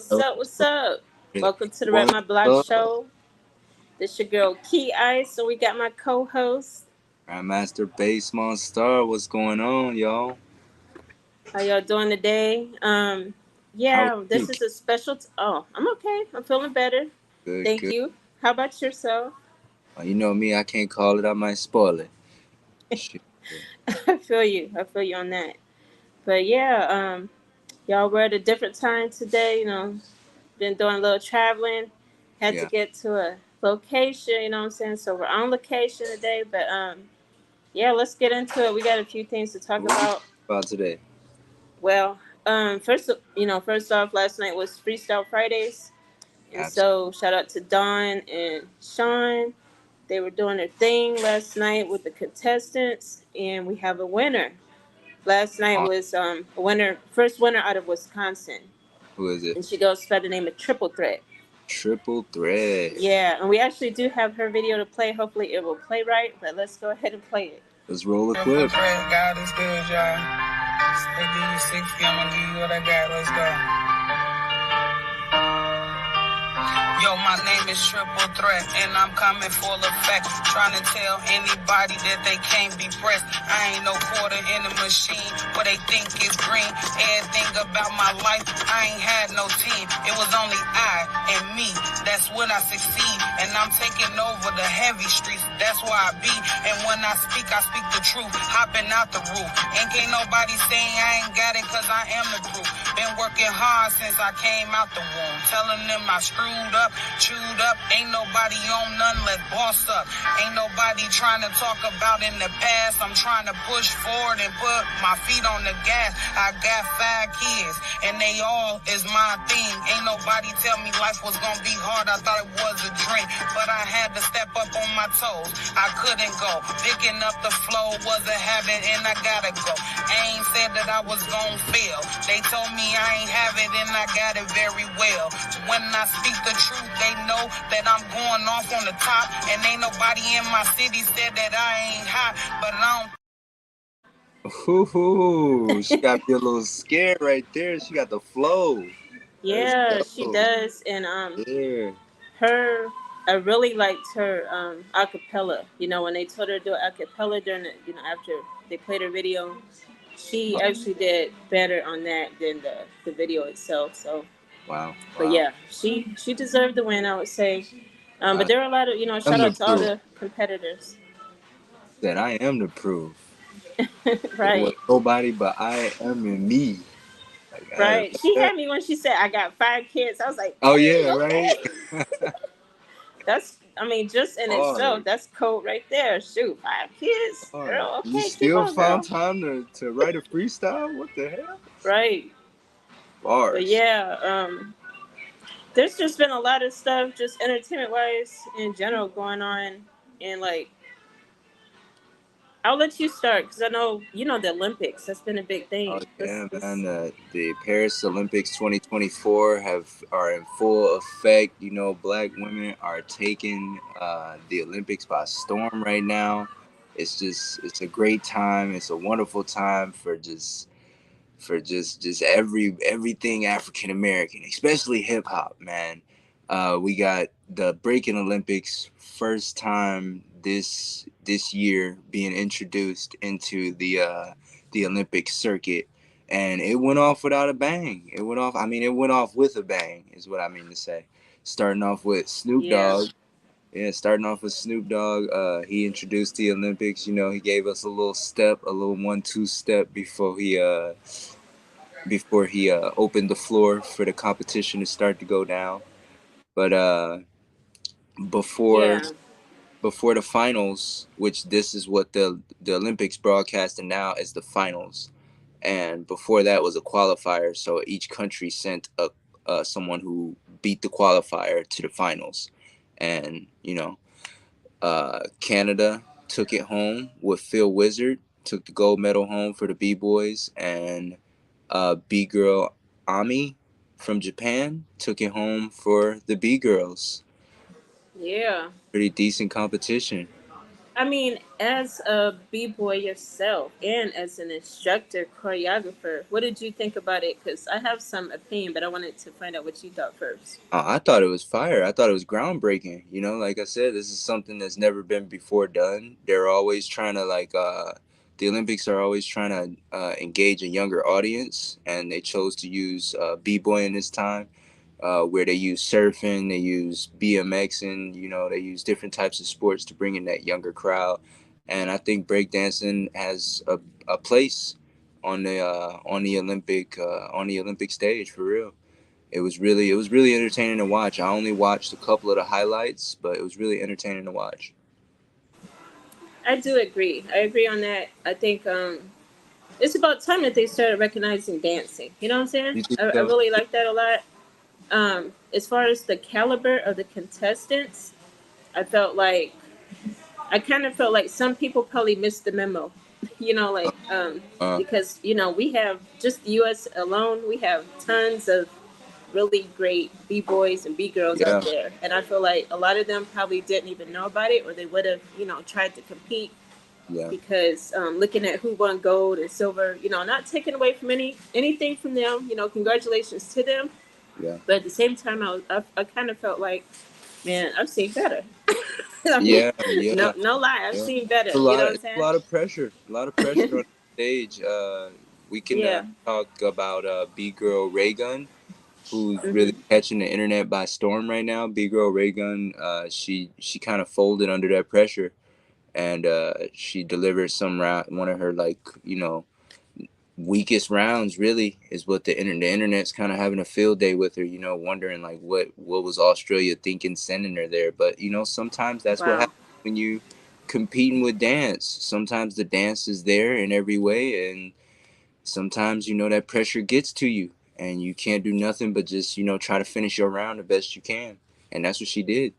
What's up? What's up? Welcome to the Rep My What's Block up? Show. This your girl KeyIce, so we got my co-host. Grandmaster Bass Monstar, what's going on, y'all? How y'all doing today? How are Yeah, you? this is a special. Oh, I'm okay. I'm feeling better. Good, Thank good. you. How about yourself? You know me, I can't call it, I might spoil it. Shit. I feel you. I feel you on that. But yeah, y'all were at a different time today. Been doing a little traveling. Had to Yeah. get to a location. You know what I'm saying? So we're on location today. But yeah, let's get into it. We got a few things to talk What we about. talking about today? Well, first off, last night was Freestyle Fridays, and Abs- so shout out to Dawn and Sean. They were doing their thing last night with the contestants, and we have a winner. Last night on. was a winner, first winner out of Wisconsin, Who is it? and she goes by the name of Triple Threat. Triple Threat. Yeah, and we actually do have her video to play. Hopefully, it will play right, but let's go ahead and play it. Let's roll the Triple clip. threat, God is good, y'all. They give you 60, I'ma give you what I got. Let's go. Yo, my name is Triple Threat, and I'm coming full effect. Trying to tell anybody that they can't be pressed. I ain't no quarter in the machine where they think it's green. Everything about my life, I ain't had no team. It was only I and me. That's when I succeed. And I'm taking over the heavy streets. That's where I be. And when I speak the truth. Hopping out the roof. And can't nobody saying I ain't got it, cause I am the proof. Been working hard since I came out the womb. Telling them I screwed up, chewed up. Ain't nobody on none, let's boss up. Ain't nobody trying to talk about in the past. I'm trying to push forward and put my feet on the gas. I got 5 kids, and they all is my thing. Ain't nobody tell me life was gonna be hard. I thought it was a dream, but I had to step up on my toes. I couldn't go. Picking up the flow was a habit, and I gotta go. I ain't said that I was gonna fail. They told me I ain't have it, and I got it very well. When I speak the truth, they know that I'm going off on the top, and ain't nobody in my city said that I ain't hot, but I don't. Ooh, she got me a little scared right there. She got the flow. Let's Yeah, she go. does, and Yeah. her I really liked her acapella. When they told her to do acapella during after they played her video, she actually did better on that than the video itself. So, Wow. but Wow. yeah, she deserved the win, I would say. But I there were a lot of am shout the out to all proof the competitors. that I am the proof. It was Right, nobody but I am in me. Like, right. She that. had me when she said I got 5 kids. I was like, Oh yeah, dang, right. okay. That's, I mean, just in itself, Hard, that's code right there. Shoot, 5 kids, hard. girl. You Okay, keep still on, found girl. time to write a freestyle? What the hell? Right. But Bars. yeah, there's just been a lot of stuff, just entertainment wise in general, going on. And like, I'll let you start because I know the Olympics. That's been a big Oh thing. yeah, Let's man. The Paris Olympics 2024 are in full effect. You know, black women are taking the Olympics by storm right now. It's a great time. It's a wonderful time for just everything African American, especially hip hop, man. We got the Breaking Olympics, first time this year being introduced into the Olympic circuit, and it went off without a bang. It went off. I mean, it went off with a bang, is what I mean to say. Starting off with Snoop Yeah. Dogg. Yeah, starting off with Snoop Dogg, he introduced the Olympics. You know, he gave us a little step, a little 1-2 step before he opened the floor for the competition to start to go down. But before Yeah. before the finals, which this is what the Olympics broadcasting now as the finals, and before that was a qualifier. So each country sent a someone who beat the qualifier to the finals, and Canada took it home with Phil Wizard, took the gold medal home for the B boys, and B girl Ami from Japan took it home for the B girls. Yeah. Pretty decent competition. I mean, as a b-boy yourself and as an instructor, choreographer, what did you think about it? Because I have some opinion, but I wanted to find out what you thought first. I thought it was fire. I thought it was groundbreaking. You know, like I said, this is something that's never been before done. They're always trying to the Olympics are always trying to engage a younger audience, and they chose to use b-boying this time, where they use surfing, they use BMXing, you know, they use different types of sports to bring in that younger crowd. And I think breakdancing has a place on the Olympic stage for real. It was really entertaining to watch. I only watched a couple of the highlights, but it was really entertaining to watch. I do agree. I agree on that. I think it's about time that they started recognizing dancing. You know what I'm saying? You think I so? really like that a lot. As far as the caliber of the contestants, I felt like I kind of felt like some people probably missed the memo. You know, Uh, like uh, because we have just the U.S. alone, we have tons of really great b boys and b girls out yeah, there, and I feel like a lot of them probably didn't even know about it, or they would have tried to compete yeah, because looking at who won gold and silver, not taking away from anything from them, congratulations to them. yeah, But at the same time, I kind of felt like, man, I've seen better. I mean, yeah, yeah, no lie, I've yeah. seen better. It's a You know lot. what I'm It's a lot of pressure. A lot of pressure saying? on the stage. We can Yeah. talk about B girl Ray Gun, who's really Hmm. catching the internet by storm right now. B girl Ray Gun. She kind of folded under that pressure, and she delivered one of her weakest rounds really is what the internet's kind of having a field day with her, wondering like what was Australia thinking sending her there. But sometimes that's what Wow. happens when you competing with dance. Sometimes the dance is there in every way, and sometimes that pressure gets to you and you can't do nothing but just try to finish your round the best you can, and that's what she did.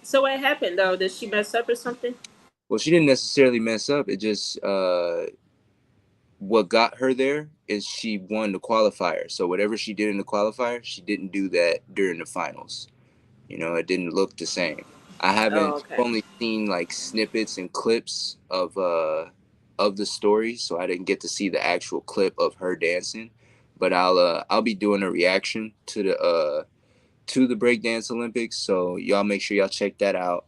So what happened though? Did she mess up or something? Well, she didn't necessarily mess up. It just what got her there is she won the qualifier. So whatever she did in the qualifier, she didn't do that during the finals. It didn't look the same. Oh, I've okay. only seen like snippets and clips of the story, so I didn't get to see the actual clip of her dancing. But I'll be doing a reaction to the breakdance Olympics, so y'all make sure y'all check that out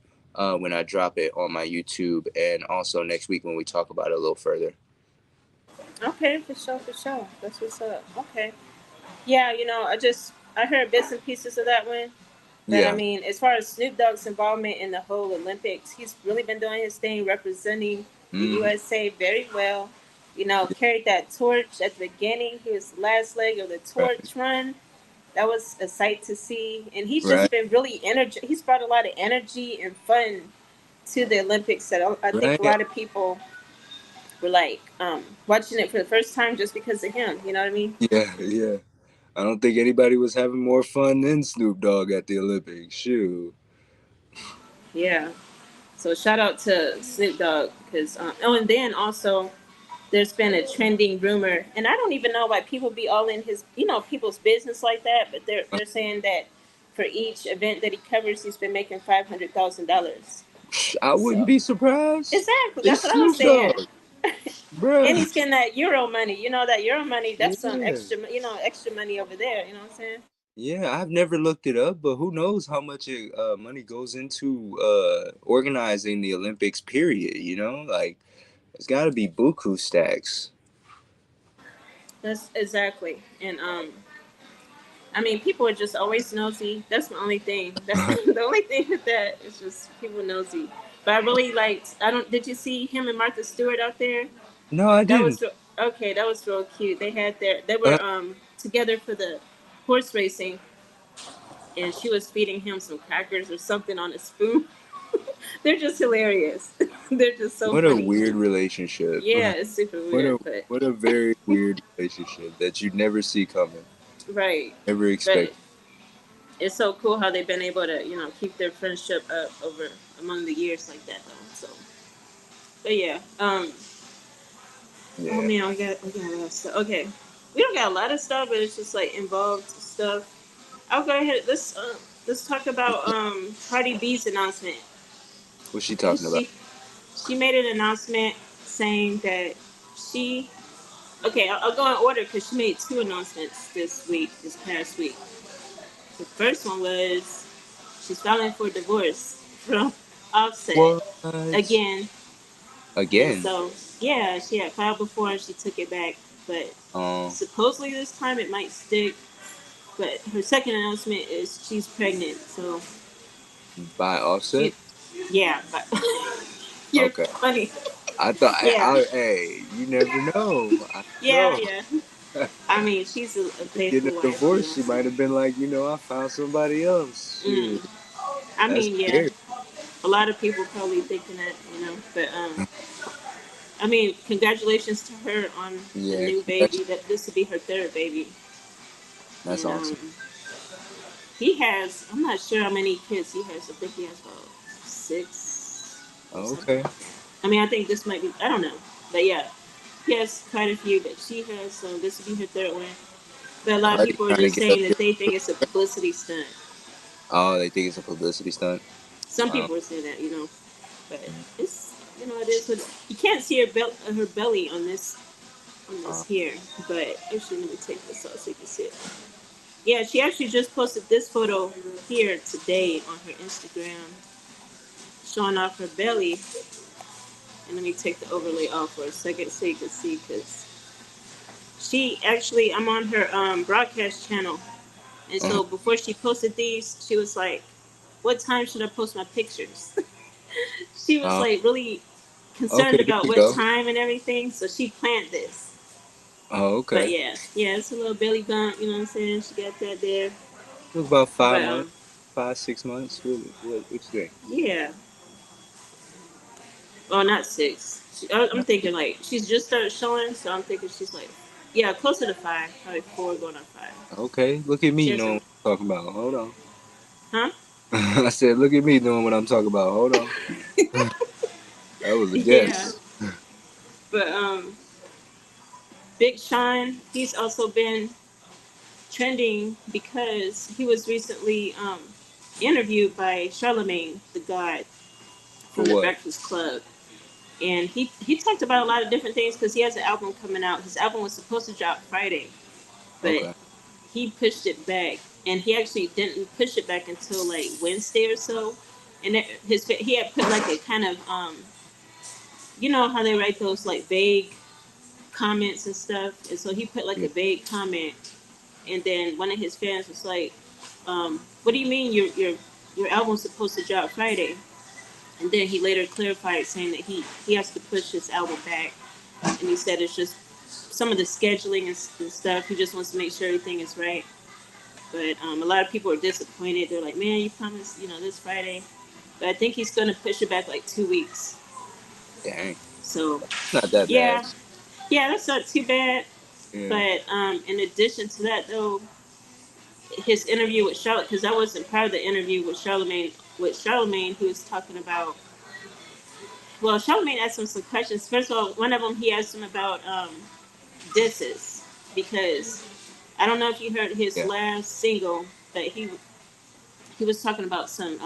when I drop it on my YouTube, and also next week when we talk about it a little further. Okay, for sure, for sure. That's what's up. Okay. Yeah, I heard bits and pieces of that one. But I Yeah. mean, as far as Snoop Dogg's involvement in the whole Olympics, he's really been doing his thing, representing the Hmm. USA very well. Carried that torch at the beginning. He was the last leg of the Right. torch run. That was a sight to see. And he's just Right. been really energy. He's brought a lot of energy and fun to the Olympics that I think a Right. lot of people were like watching it for the first time just because of him. You know what I mean? Yeah. Yeah. I don't think anybody was having more fun than Snoop Dogg at the Olympics. Shoot. Yeah. So shout out to Snoop Dogg because and then also there's been a trending rumor, and I don't even know why people be all in his people's business like that, but they're saying that for each event that he covers, he's been making $500,000. I wouldn't So be surprised. exactly, that's It's what I was Snoop saying. Dogg, bruh. And he's getting that euro money. That euro money, that's some Yeah. extra money over there. You know what I'm saying? Yeah, I've never looked it up, but who knows how much money goes into organizing the Olympics, period, Like, it's got to be buku stacks. That's exactly. And I mean, people are just always nosy. That's the only thing. That's the only thing with that. It's just people nosy. But I really liked. I don't. Did you see him and Martha Stewart out there? No, I That didn't. was okay. That was real cute. They had their. They Uh, were together for the horse racing, and she was feeding him some crackers or something on a spoon. They're just hilarious. They're just so what a funny. weird relationship. Yeah, it's super What weird, a but what a very weird relationship that you never see coming, right. never But expect. it's so cool how they've been able to keep their friendship up over among the years like that though. So, but yeah. Oh Yeah. man, we got a lot of stuff. Okay, we don't got a lot of stuff, but it's just like involved stuff. I'll go ahead. Let's talk about Cardi B's announcement. What's she You talking about? see? she made an announcement saying that she. Okay, I'll go in order because she made two announcements this past week. The first one was she's filing for divorce from Offset What? again, and Again? so yeah, she had filed before and she took it back, but Um, supposedly this time it might stick. But her second announcement is she's pregnant, so by she, Offset? yeah, but you're Okay. funny. I thought, Yeah, hey, you never know. I yeah, don't yeah. know. I mean, she's a Getting faithful a wife, you divorce, know. she So, might have been like, I found somebody else. mm. Shit, I that's mean, yeah, scary. a lot of people probably thinking that, you know. But I mean, congratulations to her on the Yeah, new baby. That this will be her third baby, that's and awesome. he has. I'm not sure how many kids he has. I think he has about six or something Okay. like that. I mean, I think this might be. I don't know, but yeah, he has quite a few that she has. So this will be her third one. But a lot of Cardi people are trying to just get up saying there. that they think it's a publicity stunt. Oh, they think it's a publicity stunt. Some Oh, people are saying that, you know, but it's it is what you can't see her belly on this uh, here. But actually, let me take this off so you can see it. Yeah, she actually just posted this photo here today on her Instagram, showing off her belly. And let me take the overlay off for a second so you can see, because she actually, I'm on her broadcast channel, and uh, so before she posted these, she was like, "What time should I post my pictures?" She was uh, like really concerned okay, there about you what go. time and everything, so she planned this. Oh, But okay. yeah, yeah, it's a little belly bump, you know what I'm saying? She got that there. It was about five But months, 5, 6 months. What you think? yeah, well, not six. I'm thinking like she's just started showing, so I'm thinking she's like, yeah, closer to five, probably four going on five. Okay, look at She me knowing hasn't, what I'm talking about. Hold on. huh? I said, look at me knowing what I'm talking about. Hold on. That was a Yeah, guess. but Big Sean, he's also been trending because he was recently interviewed by Charlemagne the God For from the what? Breakfast Club, and he talked about a lot of different things because he has an album coming out. His album was supposed to drop Friday, but Okay. he pushed it back, and he actually didn't push it back until like Wednesday or so. And he had put like a kind of you know how they write those like vague comments and stuff, and so he put like Yeah. a vague comment, and then one of his fans was like, "What do you mean your album's supposed to drop Friday?" And then he later clarified, saying that he has to push his album back, and he said it's just some of the scheduling and stuff. He just wants to make sure everything is right. But a lot of people are disappointed. They're like, "Man, you promised, this Friday." But I think he's going to push it back like 2 weeks. Dang. So, Not that bad. yeah, yeah, that's not too bad. Yeah. But in addition to that, though, his interview with Charlotte, because I wasn't part of the interview with Charlemagne. With Charlemagne, he was talking about. Well, Charlemagne asked him some questions. First of all, one of them he asked him about disses, because I don't know if you heard his Yeah. last single, but he was talking about some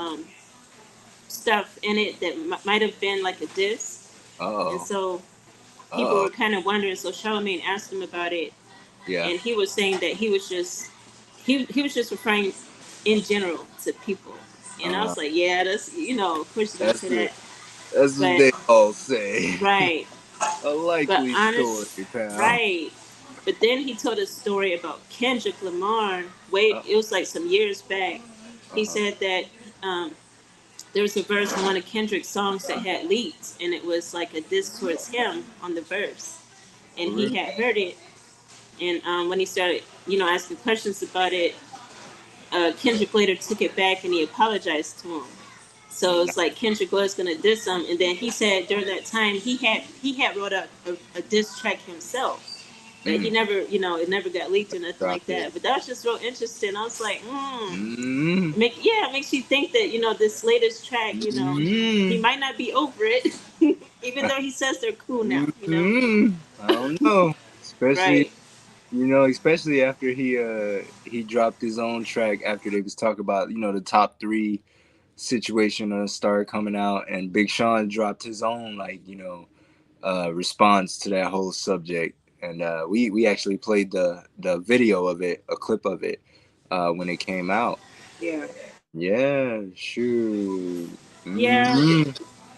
stuff in it that might have been like a diss, and Oh. so people Oh. were kind of wondering. So Charlemagne asked him about it, Yeah. and he was saying that he was just referring in general to people. And I Uh, was like, yeah, that's of course you're gonna that's say the that, that's what but they all say. right, A but likely story, honest, pal. right. But then he told a story about Kendrick Lamar. Wait, Uh, it was like some years back. He uh-huh. said that um, there was a verse in one of Kendrick's songs that had leaked, and it was like a diss towards him on the verse, and For he real? had heard it. And when he started, asking questions about it, Kendrick later took it back and he apologized to him. So Nah. it's like Kendrick was gonna diss him, and then he said during that time he had wrote a diss track himself, but he Mm, never, it never got leaked or nothing like dropped it. that. But that was just real interesting. I was like, Mm, it makes you think that this latest track, he mm, might not be over it, even though he says they're cool now. I don't know. Especially Right? especially after he dropped his own track after they was talking about the top three situation started coming out, and Big Sean dropped his own, like, response to that whole subject. And we actually played the video of it, a clip of it, when it came out. Yeah. Yeah, shoot. Yeah.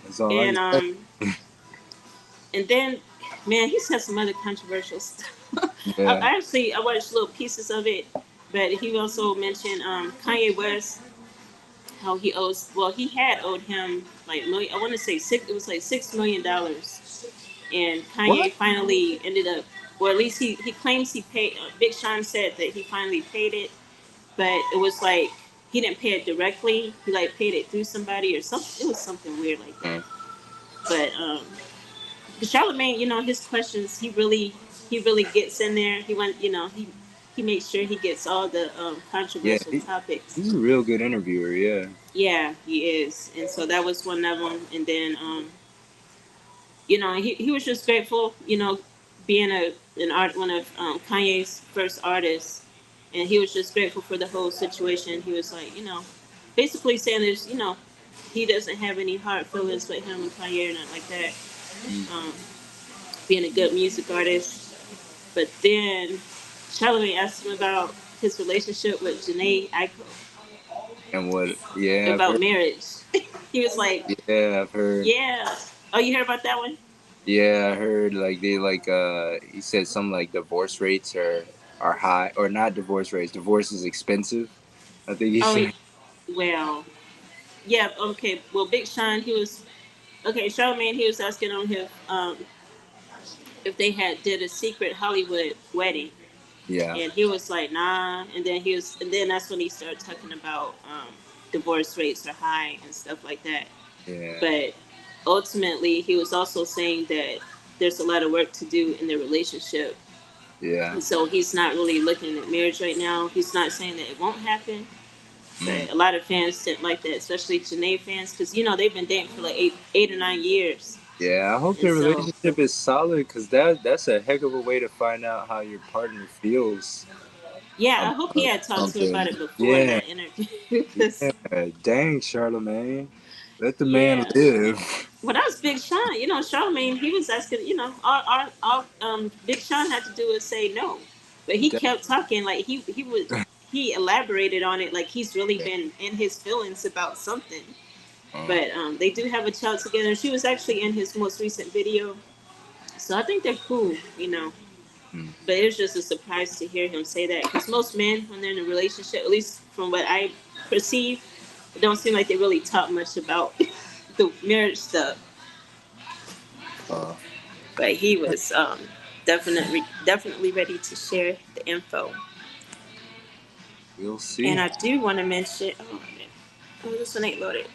That's all I And can say. and then, man, he said some other controversial stuff. Yeah. I watched little pieces of it, but he also mentioned Kanye West, how he owes. Well, he had owed him like million. I want to say six. It was like $6 million, and What? Kanye finally ended up. Or at least he claims he paid. Big Sean said that he finally paid it, but it was like he didn't pay it directly. He like paid it through somebody or something. It was something weird like that. But Charlemagne, his questions, he really gets in there. He makes sure he gets all the Yeah, controversial topics. he's a real good interviewer. Yeah. Yeah, he is, and so that was one of them. And then, he was just grateful, being one of Kanye's first artists, and he was just grateful for the whole situation. He was like, basically saying he doesn't have any hard feelings with him and Kanye or nothing like that. Mm. Um, being a good music artist. But then Charlamagne asked him about his relationship with Janae Aiko, And what? Yeah, I've about heard. marriage. He was like, Yeah, I've heard. yeah. Oh, you heard about that one? Yeah, I heard like they like he said some like divorce rates are high, or not divorce rates. Divorce is expensive. I think he Oh, said. well, yeah, okay. Well, Big Sean, okay, Charlamagne, he was asking him if they had did a secret Hollywood wedding. Yeah. And he was like, nah. And then that's when he started talking about divorce rates are high and stuff like that. Yeah. But ultimately, he was also saying that there's a lot of work to do in their relationship. Yeah. And so he's not really looking at marriage right now. He's not saying that it won't happen. Mm. But a lot of fans didn't like that, especially Janae fans, because, they've been dating for like 8 or 9 years. Yeah. I hope And their so, relationship is solid, because that's a heck of a way to find out how your partner feels yeah, I hope he about had talked to her something. about it before in Yeah. that interview. Because Yeah. Dang, Charlemagne, let the man yeah. live. Well, that was Big Sean. Charlamagne, he was asking, all Big Sean had to do is say no. But he kept talking, like he elaborated on it, like he's really been in his feelings about something. Uh, But they do have a child together. She was actually in his most recent video. So I think they're cool. mm. But it was just a surprise to hear him say that. Because most men, when they're in a relationship, at least from what I perceive, it don't seem like they really talk much about the marriage stuff. uh, But he was definitely ready to share the info. we'll And see. I do want to mention, oh, this one ain't loaded.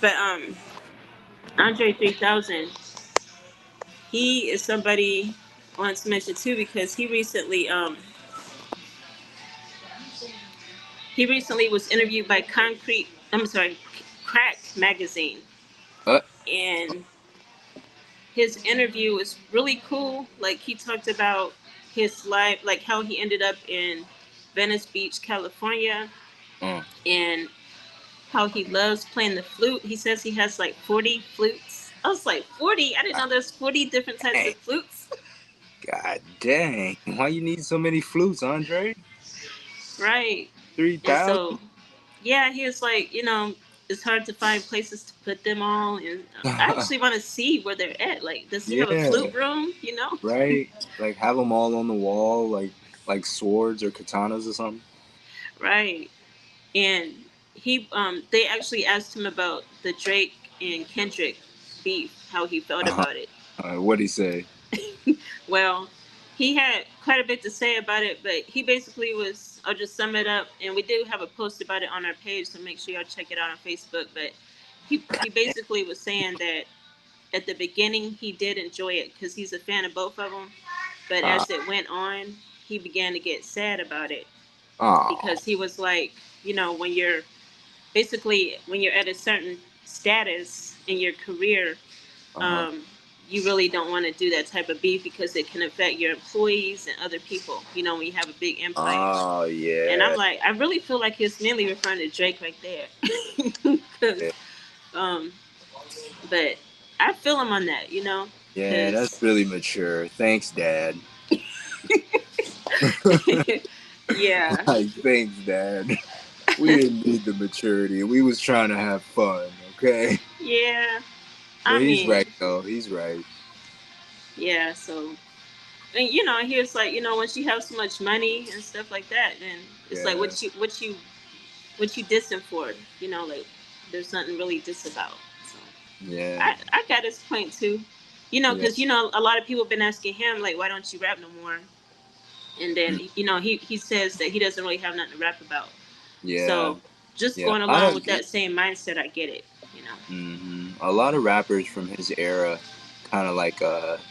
But Andre 3000, he is somebody I want to mention too because he recently was interviewed by Crack magazine, Uh, and his interview was really cool. Like he talked about his life, like how he ended up in Venice Beach, California, uh, and how he loves playing the flute. He says he has like 40 flutes. I was like, 40? I didn't know there's 40 different types dang. of flutes. God dang. Why you need so many flutes, Andre? Right. And 3,000? so, yeah, he was like, it's hard to find places to put them all. And I actually want to see where they're at. Like, does he have a Yeah, flute room, right. Like have them all on the wall, like swords or katanas or something. Right. And they actually asked him about the Drake and Kendrick beef, how he felt Uh-huh. about it. What'd he say? Well, he had quite a bit to say about it, but he basically was. I'll just sum it up, and we do have a post about it on our page, so make sure y'all check it out on Facebook. But he basically was saying that at the beginning he did enjoy it because he's a fan of both of them, but Uh, as it went on, he began to get sad about it oh. because he was like, when you're at a certain status in your career, Uh-huh. um, you really don't want to do that type of beef because it can affect your employees and other people. When you have a big empire. Oh And I'm yeah. like, I really feel like he's mainly referring to Drake right there. Yeah. um, but I feel him on that, you know, Yeah, that's because really mature. Thanks, Dad. yeah, Like, thanks, Dad. We didn't need the maturity. We was trying to have fun, okay? yeah. But I he's mean, right though. He's right. yeah. So, and you know, he was like, you know, once you have so much money and stuff like that, then it's like Yeah. what you dissing for, you know, like there's nothing really diss about. So Yeah. I got his point too, you know, Yeah. because you know a lot of people have been asking him like, why don't you rap no more? And then Mm. you know he says that he doesn't really have nothing to rap about. Yeah. So just Yeah. going A lot along of with that same mindset, I get it. You know. a lot of rappers from his era kind of like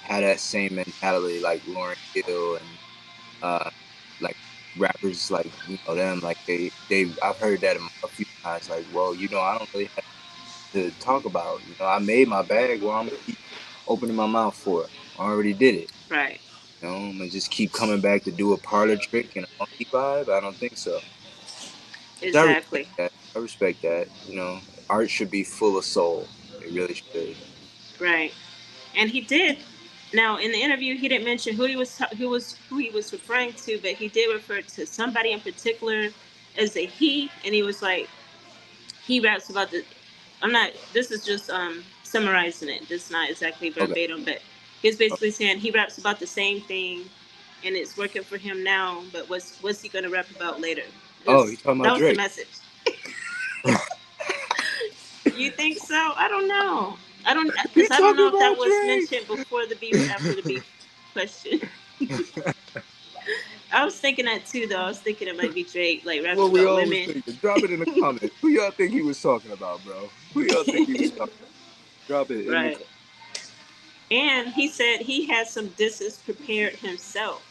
had that same mentality, like Lauryn Hill and uh like rappers like them, like they I've heard that a few times, like, well, I don't really have to talk about, I made my bag, well, I'm gonna keep opening my mouth for it. I already did it. Right. I'm gonna just keep coming back to do a parlor trick and a monkey vibe. I don't think so. I respect Exactly. that. I respect that. Art should be full of soul. It really should. Right. And he did. Now, in the interview, he didn't mention who he was referring to, but he did refer to somebody in particular as a he, and he was like he raps about the. I'm not. This is just summarizing it. This is not exactly Okay. verbatim, but he's basically saying he raps about the same thing, and it's working for him now. But what's he gonna rap about later? Oh, he's talking That about was the Drake. message. You think so? I don't know. I don't He because I don't talking know if that about was Drake. mentioned before the beef, after the beef question. I was thinking that too, though. I was thinking it might be Drake, like rapping What we about always women. thinking. Drop it in the comments. Who y'all think he was talking about, bro? Who y'all think he was talking about? Drop it in the Right. comments. And he said he had some disses prepared himself.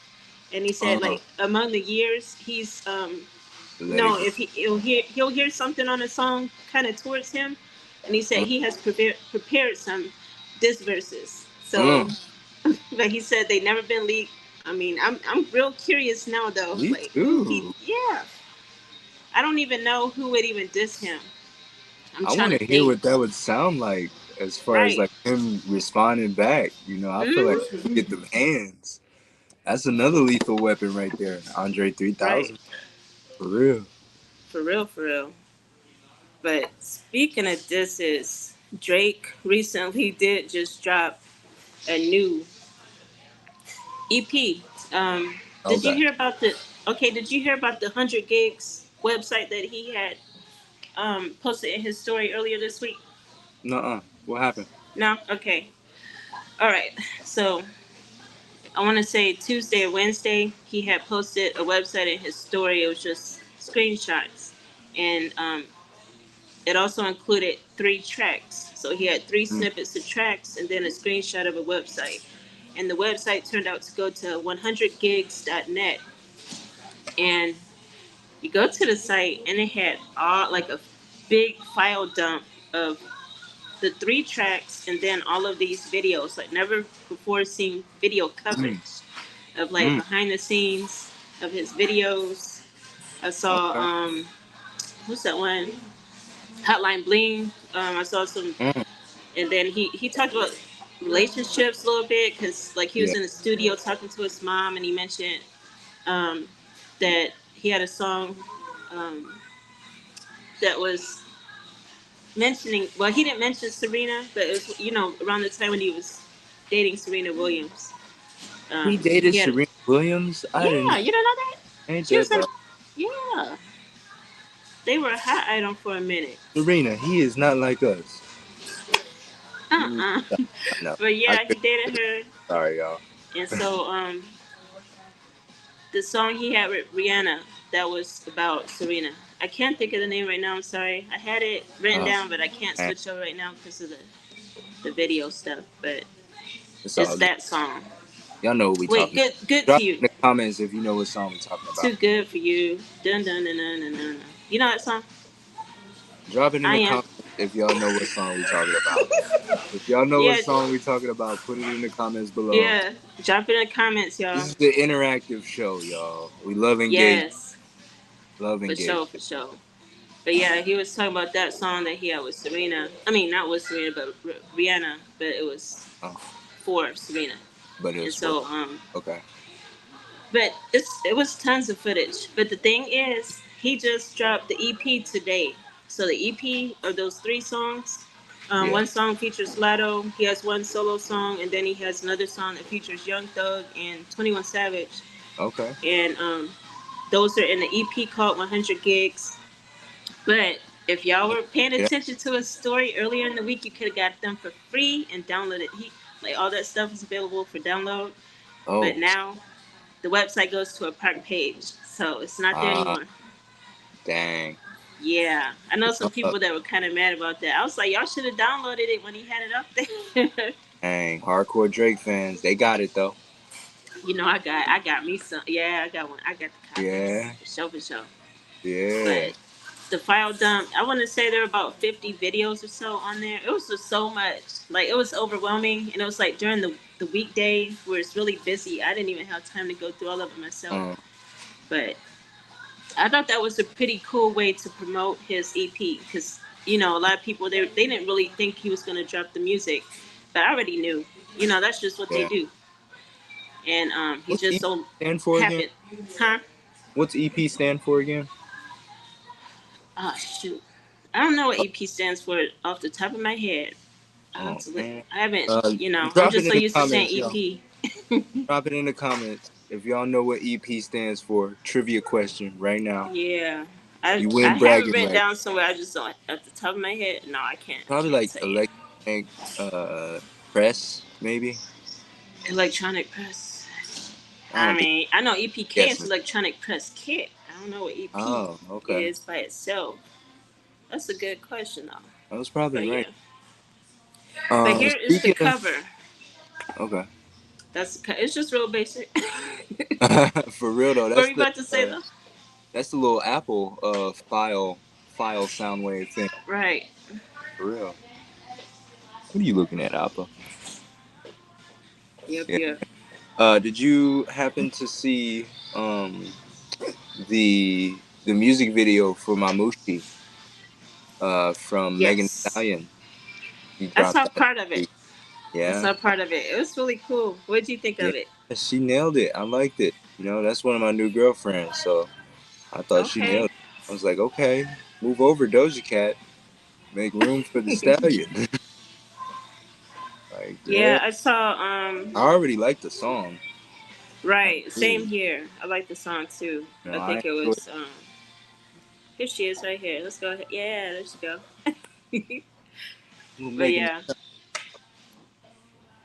And he said Uh-huh. like among the years he's Let it no, go. if he'll hear something on a song kind of towards him, and he said Uh, he has prepared some diss verses. uh, So, but he said they never been leaked. I mean, I'm real curious now though, me like who he too. yeah. I don't even know who would even diss him. I'm I trying want to to hear think. what that would sound like as far as Right. like him responding back. I feel like Mm-hmm. get them hands. That's another lethal weapon right there. Andre Right. 3000. For real. For real, for real. But speaking of disses, Drake recently did just drop a new EP. Did you Okay. hear about the? Okay, did you hear about the 100 gigs website that he had posted in his story earlier this week? Nuh-uh. What happened? No. Okay. All right. So I want to say Tuesday or Wednesday, he had posted a website in his story. It was just screenshots, and it also included 3 tracks. So he had three Mm, snippets of tracks and then a screenshot of a website. And the website turned out to go to 100gigs.net. And you go to the site and it had all like a big file dump of the 3 tracks and then all of these videos, like never before seen video mm, coverage of like mm. behind the scenes of his videos. I saw Okay. who's that one? Hotline Bling. I saw some, Mm. and then he talked about relationships a little bit because like he was Yeah. in the studio talking to his mom and he mentioned um, that he had a song um, that was mentioning. Well, he didn't mention Serena, but it was around the time when he was dating Serena Williams. He dated He had Serena Williams? I didn't. yeah, you don't know that Ain't she that was in bad? yeah. They were a hot item for a minute. Serena, he is not like us. Let me Uh-uh. stop. I know. But I yeah, he could. dated her, Sorry, y'all. and so the song he had with Rihanna that was about Serena. I can't think of the name right now. I'm sorry. I had it written Oh, down, but I can't man. switch over right now because of the video stuff. But It's it's all good. that song. Y'all know what we Wait, talking about. good to Drop you. in the comments if you know what song we talking about. Too good for you. Dun dun dun dun dun dun. You know that song? Drop it in I the am. comments if y'all know what song we talking about. If y'all know what Yeah, song we talking about, put it in the comments below. yeah. Drop it in the comments, This y'all. is the interactive show, y'all. We love engagement. Yes, Love for sure, engagement. for sure. But yeah, he was talking about that song that he had with Serena. I mean, not with Serena, but Rihanna. But it was Oh, for Serena. but it And was for so, okay. but it was tons of footage. But the thing is, he just dropped the EP today. So the EP of those three songs, Yeah. one song features Latto. He has one solo song, and then he has another song that features Young Thug and 21 Savage. Okay. And those are in the EP called 100 Gigs. But if y'all were paying Yeah. attention to his story earlier in the week, you could have got them for free and downloaded. He like all that stuff is available for download. But Oh. now the website goes to a park page, so it's not there Ah. anymore. Dang. Yeah, I know some Uh, people that were kind of mad about that. I was like, y'all should have downloaded it when he had it up there. Dang. Hardcore Drake fans, they got it though. You know, I got me some. Yeah, I got one. I got the copies Yeah. for sure, for sure. Yeah. But the file dump, I want to say there were about 50 videos or so on there. It was just so much. Like, it was overwhelming. And it was like during the weekday where it's really busy. I didn't even have time to go through all of it myself. Uh, But I thought that was a pretty cool way to promote his EP because, you know, a lot of people, they didn't really think he was going to drop the music. But I already knew. You know, that's just what they yeah. do. And he What's just EP so stand for again? happened. Huh? What's EP stand for again? Oh, shoot. I don't know what EP stands for off the top of my head. I have Oh to look. man. I haven't, you know, I'm Drop it just in so the used to saying comments, y'all. EP. Drop it in the comments if y'all know what EP stands for. Trivia question right now. Yeah. I You I win have it bragging written right. down somewhere. I just don't at the top of my head. No, I can't. I Probably can't like tell you. electronic press, maybe. Electronic press. I I don't think mean, I know EPK is guessing. electronic press kit. I don't know what EP Oh, okay. is by itself. That's a good question though. I was probably But right. yeah. But here is the Speaking of cover. okay. It's just real basic. For real though, What were you about to say though? that's the little Apple file sound wave thing. Right. For real. What are you looking at, Appa? Yep. Yeah. Yep. Did you happen to see the music video for Mamushi from Megan Thee Yes. Stallion? She I dropped saw that. part of it. I Yeah. saw part of it. It was really cool. What did you think Yeah. of it? She nailed it. I liked it. You know, that's one of my new girlfriends, so I thought she Okay. nailed it. I was like, okay, move over Doja Cat, make room for the stallion. Like, yeah. Yeah, I saw. I already like the song. I Right. Same do. here. I like the song too. You know, I I think it enjoy was. Here she is, right here. Let's go ahead. Yeah, there she go. But Megan. yeah,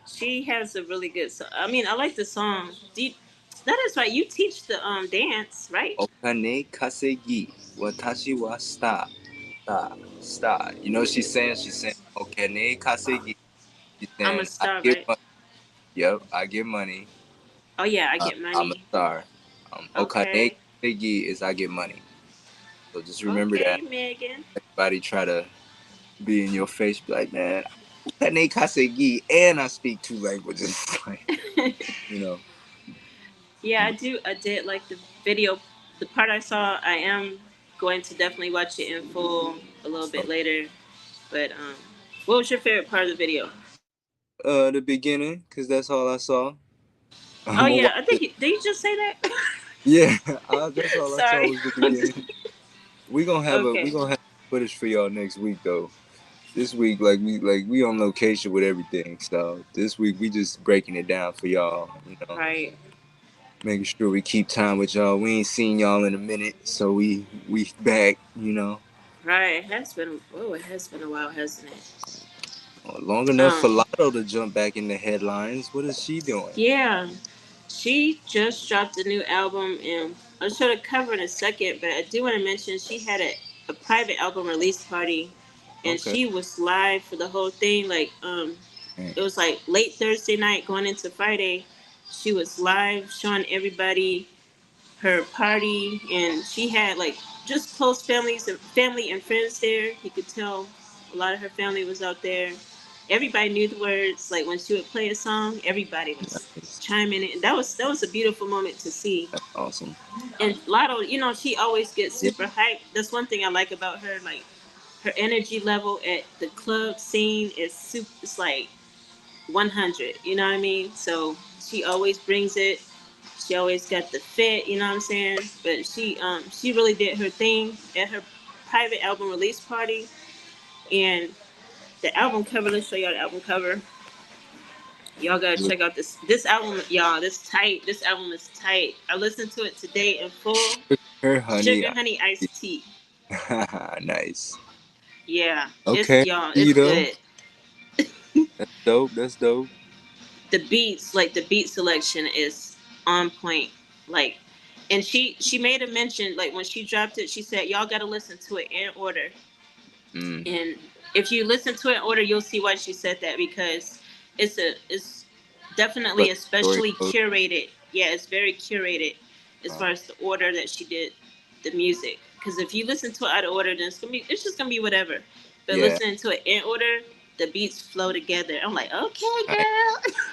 she has a really good. I mean, I like the song. That is right. You teach the dance, right? Okane kasegi watashi wa star. You know she's saying okane kasegi. She's I'm a saying I star, give right? money. Yep, I give money. Oh yeah, I get I'm a money. star. Okane Okay. kasegi is I get money. So just remember Okay, that. Megan. Everybody try to be in your face, be like, man, okane kasegi, and I speak two languages. Like, you know. Yeah, I do. I did like the video. The part I saw, I am going to definitely watch it in full a little bit later. But what was your favorite part of the video? The beginning, cause that's all I saw. Oh I'm gonna yeah, watch I it. think did you just say that? Yeah, that's all I saw Sorry. was the beginning. We Okay. gonna have footage for y'all next week though. This week, like we on location with everything. So this week we just breaking it down for y'all. You know, Right. making sure we keep time with y'all. We ain't seen y'all in a minute, so we back. You know, Right. It has been. Oh, it has been a while, hasn't it? long enough for Um. Latto to jump back in the headlines. What is she doing? Yeah. She just dropped a new album, and I'll show the cover in a second. But I do want to mention she had a private album release party, and Okay. she was live for the whole thing. Like Mm. it was like late Thursday night going into Friday. She was live showing everybody her party, and she had like just close family and friends there. You could tell a lot of her family was out there. everybody knew the words. Like when she would play a song, everybody was Nice. chiming in. That was a beautiful moment to see. That's awesome. And Lotto, she always gets Yeah. super hyped. That's one thing I like about her. Like her energy level at the club scene is super. It's like 100. You know what I mean? So she always brings it. She always got the fit. You know what I'm saying? But she really did her thing at her private album release party. And the album cover. Let's show y'all the album cover. Y'all gotta check out this album, y'all. This tight. This album is tight. I listened to it today in full. Her honey. Sugar Honey Iced Tea. Nice. Yeah, it's Okay. y'all. It's Keto. good. That's dope. That's dope. The beats, like the beat selection, is on point. Like, and she made a mention like when she dropped it. She said y'all gotta listen to it in order. Mm. And if you listen to it in order, you'll see why she said that because it's definitely But story especially goes. curated. Yeah, it's very curated as Uh, far as the order that she did the music. Because if you listen to it out of order, then it's just gonna be whatever. But yeah. listening to it in order, the beats flow together. I'm like, okay, Nice.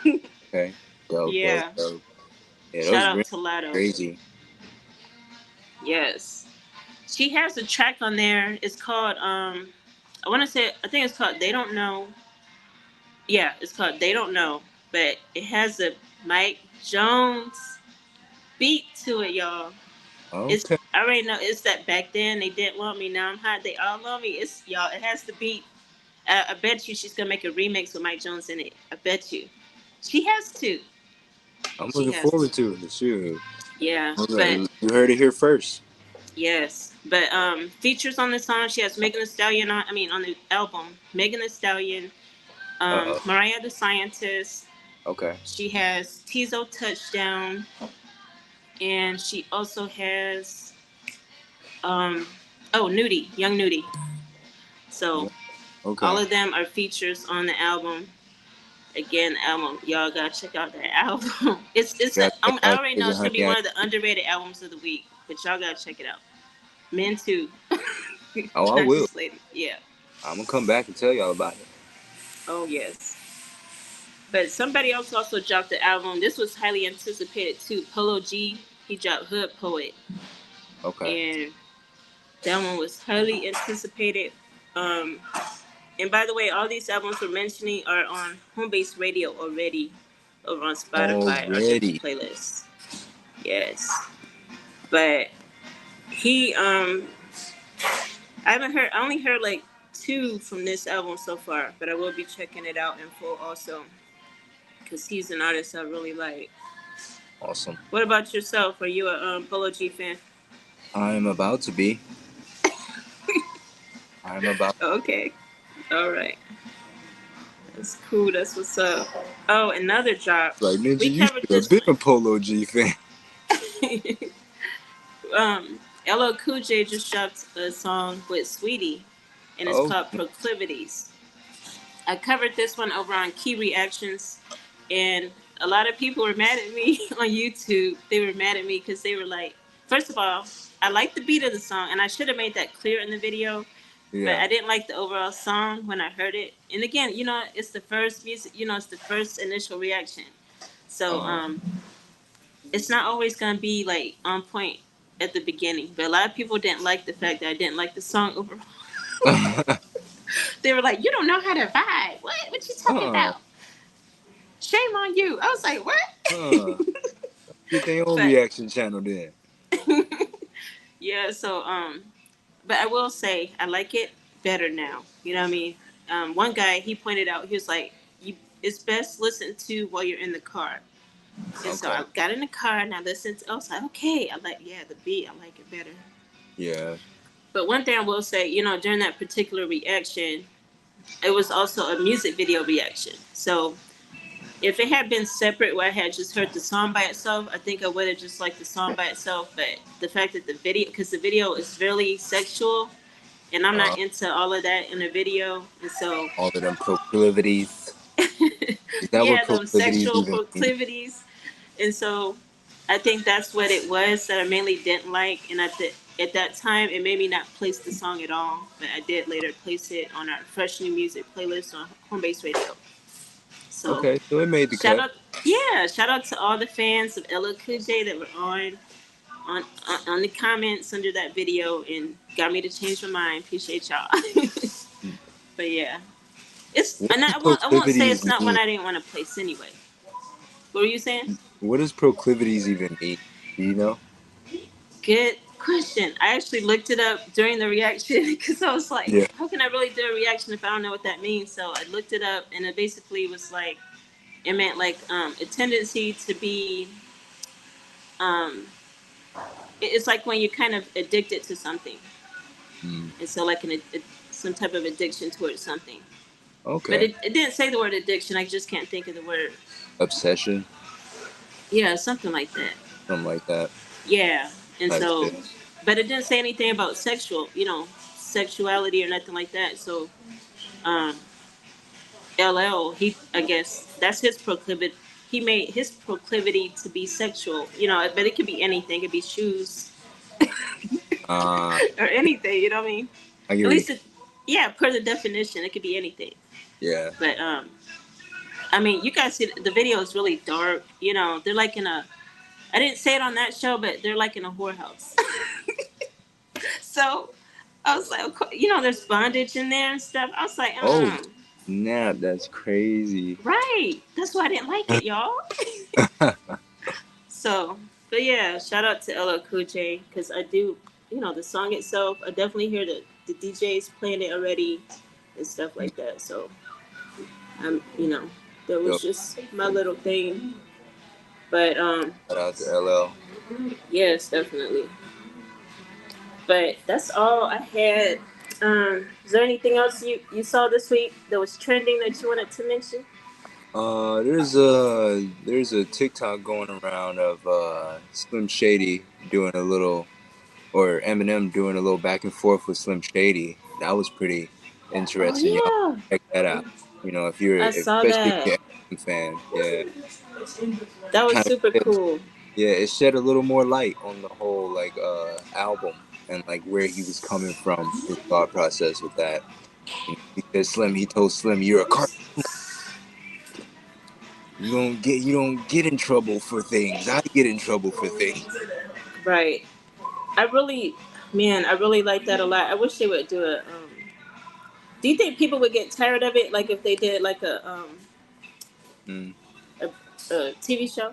girl. Okay. Dope. Dope. Yeah. Dope. Yeah, Shout those out really to Latto. crazy. Yes. She has a track on there. It's called I think it's called They Don't Know. Yeah, it's called They Don't Know. But it has a Mike Jones beat to it, y'all. It's Okay. I already know it's that back then they didn't want me, now I'm hot, they all love me. It's y'all, it has the beat. I bet you she's gonna make a remix with Mike Jones in it. I bet you. She has to. I'm She looking has to. forward to it. Shoot. Yeah. But Okay. You heard it here first. yes. But features on the song, she has Megan Thee Stallion on the album. Megan Thee Stallion, Uh oh. Mariah the Scientist. Okay. She has Tizo Touchdown, and she also has um, Nudie, Young Nudie. So Yeah. all Okay. of them are features on the album. Again, album, y'all gotta check out that album. Gotta check I out already know Sugar it's gonna be Honey. one of the underrated albums of the week, but y'all gotta check it out. Men too. Oh, I Not will. just lady. Yeah. I'm gonna come back and tell y'all about it. Oh yes. But somebody else also dropped the album. This was highly anticipated too. Polo G, he dropped Hood Poet, Okay. and that one was highly anticipated. Um, and by the way, all these albums we're mentioning are on home base radio already over on Spotify or different Already. playlists. Yes. But he I only heard like two from this album so far, but I will be checking it out in full also because he's an artist I really like. Awesome. What about yourself? Are you a Polo G fan? I'm about to be. I'm about Okay. All right. That's cool. That's what's up. Oh, another drop. like Ninja. We You covered should have this been one. a Polo G fan. LL Cool J just dropped a song with Sweetie, and it's Oh, called Proclivities. I covered this one over on Key Reactions, and a lot of people were mad at me on YouTube. They were mad at me because they were like, first of all, I like the beat of the song, and I should have made that clear in the video, but yeah. I didn't like the overall song when I heard it. And again, it's the first music, it's the first initial reaction. So Uh it's not always gonna be like on point at the beginning. But a lot of people didn't like the fact that I didn't like the song overall. huh. They were like, "You don't know how to vibe. What you talking Huh. about? Shame on you." I was like, Huh. "What?" Get their own But reaction channel then. yeah, so but I will say I like it better now. You know what I mean? One guy he pointed out he was like, it's best listened to while you're in the car." And so Okay. I got in the car and I listened. I was like, okay, I like the beat. I like it better. Yeah. But one thing I will say, during that particular reaction, it was also a music video reaction. So if it had been separate where I had just heard the song by itself, I think I would have just liked the song by itself. But the fact that because the video is really sexual, and I'm Uh, not into all of that in a video, and so all of them proclivities. Is that what yeah, those proclivities sexual even mean? proclivities, and so I think that's what it was that I mainly didn't like, and at that time it made me not place the song at all, but I did later place it on our fresh new music playlist on Home Base Radio. So Okay, so it made the shout cut. out, yeah, shout out to all the fans of LL Cool J that were on the comments under that video and got me to change my mind. Appreciate y'all. But yeah, it's What and does I won't say proclivities it's not one mean? I didn't want to place anyway. What were you saying? What does proclivities even mean? Do you know? Good question. I actually looked it up during the reaction because I was like, Yeah. how can I really do a reaction if I don't know what that means? So I looked it up and it basically was like it meant like a tendency to be um, it's like when you're kind of addicted to something, Mm, and so like some type of addiction towards something. But okay. it didn't say the word addiction. I just can't think of the word. Obsession, Yeah, something like that. something like that Yeah, and type so, shit. but it didn't say anything about sexuality or nothing like that. So, um, LL, I guess that's his proclivity. He made his proclivity to be sexual, but it could be anything. It could be shoes Uh, or anything. You know what I mean? I get At what you. least, yeah, per the definition, it could be anything. Yeah. But I mean, you guys see the video is really dark. They're like in a. I didn't say it on that show, but they're like in a whorehouse. So I was like, there's bondage in there and stuff. I was like, Oh, snap! That's crazy. right. That's why I didn't like it, y'all. So, but yeah, shout out to LL Cool J because I do, the song itself. I definitely hear the DJs playing it already and stuff like that. So, that Yo, was just my little thing. But shout out to LL. yes, definitely. But that's all I had. Is there anything else you saw this week that was trending that you wanted to mention? There's a TikTok going around of Slim Shady doing a little, or Eminem doing a little back and forth with Slim Shady. That was pretty Oh interesting. Y'all yeah, check that out. If you're, I saw especially if that. you're an Eminem fan, yeah, That was kind of, super cool. yeah, it shed a little more light on the whole like album and like where he was coming from, his thought process with that. Because he told Slim, "You're a car. You don't get in trouble for things. I get in trouble for things." Right. I really, man, I really like that a lot. I wish they would do it. Do you think people would get tired of it, like if they did like Mm. a, a TV show?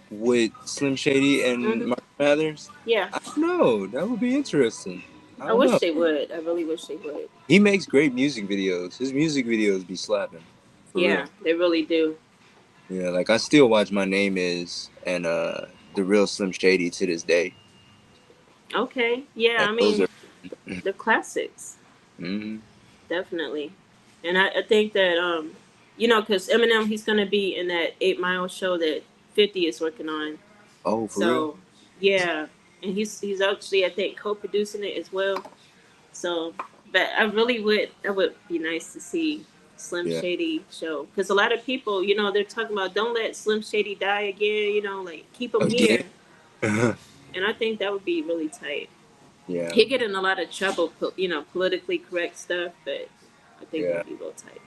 With Slim Shady and Hmm. Mark Mathers, Yeah, I don't know. That would be interesting. I I don't wish know. they would. I really wish they would. He makes great music videos. His music videos be slapping, for real. Yeah, they really do. Yeah, like I still watch My Name Is and the real Slim Shady to this day. Okay. Yeah, Like I those mean, are. the classics, Mm-hmm. definitely. And I think that because Eminem, he's gonna be in that 8 Mile show that 50 is working on. Oh, for real? So yeah, and he's actually I think co-producing it as well. So, but I really would that would be nice to see Slim Yeah. Shady show because a lot of people they're talking about don't let Slim Shady die again. Like keep him Again. here, and I think that would be really tight. Yeah. He get in a lot of trouble, politically correct stuff, but I think Yeah. that'd be real tight.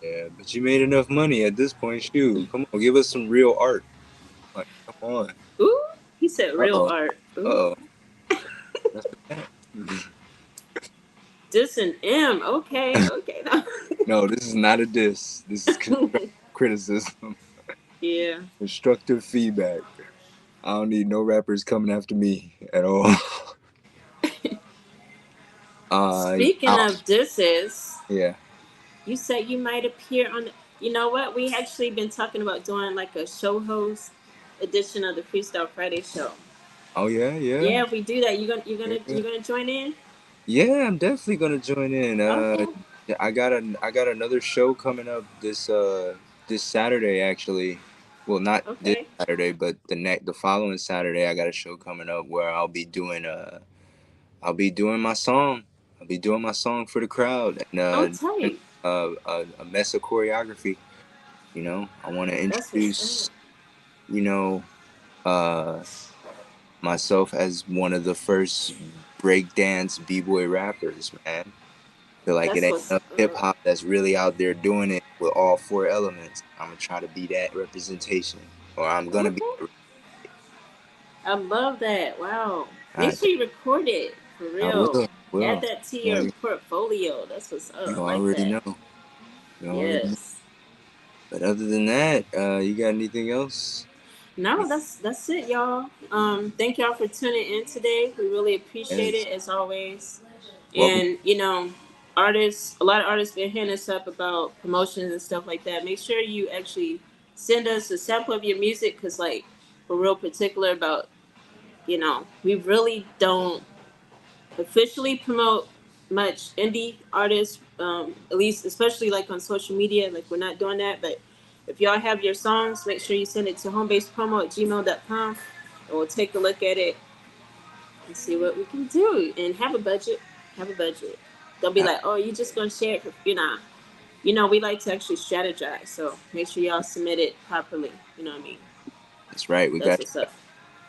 Yeah. But you made enough money at this point. Shoot, come on, give us some real art. Like, come on. Ooh, he said Uh real oh. art. Uh Ooh, oh. That's bad. this and M. Okay, okay. No, this is not a diss. This is constructive criticism, Yeah. constructive feedback. I don't need no rappers coming after me at all. Speaking I'll, of disses, yeah. you said you might appear on. You know what? We actually been talking about doing like a show host edition of the Freestyle Friday show. Oh yeah, yeah, Yeah, if we do that, yeah. you're gonna join in. Yeah, I'm definitely gonna join in. Okay. I got another show coming up this Saturday actually. Well, not this Okay. Saturday, but the following Saturday I got a show coming up where I'll be doing my song. I'll be doing my song for the crowd Oh, and tight. a mess of choreography. I want to That's what's introduce up. you know uh myself as one of the first breakdance b-boy rappers, man. Feel like it That's ain't what's enough hip hop that's really out there doing it with all four elements. I'm gonna try to be that representation, or I'm gonna be. okay. I love that. Wow. Make I, sure you record it for I real. will, Add will. that to your You portfolio. That's what's up. I like already that. know. You already know. Yes. But other than that, you got anything else? No, that's it, y'all. Thank y'all for tuning in today. We really appreciate Yes. it as always. Welcome. And artists, a lot of artists been hitting us up about promotions and stuff like that. Make sure you actually send us a sample of your music, because like we're real particular about, we really don't officially promote much indie artists, at least especially like on social media. Like we're not doing that. But if y'all have your songs, make sure you send it to homebasepromo@gmail.com, and we'll take a look at it and see what we can do. And have a budget. Have a budget. Don't be Uh, like, oh, you just gonna share it for, we like to actually strategize. So make sure y'all submit it properly. You know what I mean? that's right. We That's got what's up.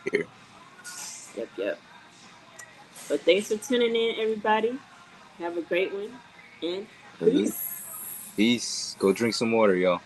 you here. Yep, yep. But thanks for tuning in, everybody. Have a great one, and Oh, yeah. peace. Peace. Go drink some water, y'all.